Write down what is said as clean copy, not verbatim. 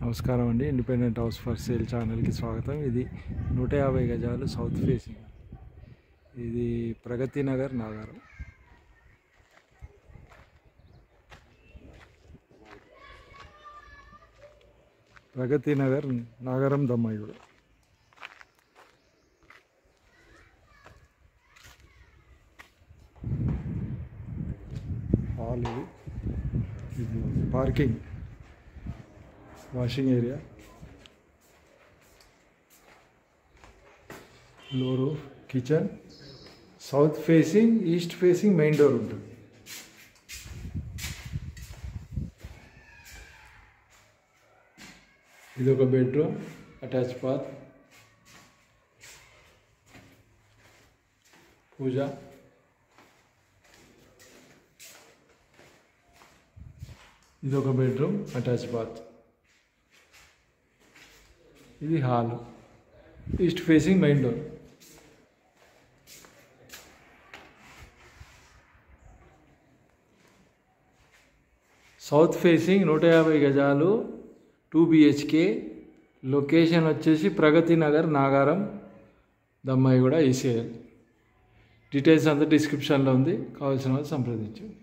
నమస్కారం అండి. Independent house for sale ఛానల్కి స్వాగతం. ఇది 150 గజాలు సౌత్ ఫేసింగ్. ఇది ప్రగతి నగర్ నాగారం. ప్రగతి నగర్ నాగారం దమ్మాయిగూడ. హాల్ ఇది parking, washing area, floor, kitchen. South facing, east facing main door ఉంటుంది. ఇది ఒక బెడ్రూమ్, అటాచ్ బాత్, పూజ. ఇది ఒక బెడ్రూమ్, అటాచ్ బాత్. ఇది hall, east facing main door. South facing 150 గజాలు 2 BHK. లొకేషన్ వచ్చేసి ప్రగతి నగర్ నాగారం దమ్మాయిగూడ ECL. డీటెయిల్స్ అంతా డిస్క్రిప్షన్లో ఉంది, కావాల్సిన వాళ్ళు సంప్రదించండి.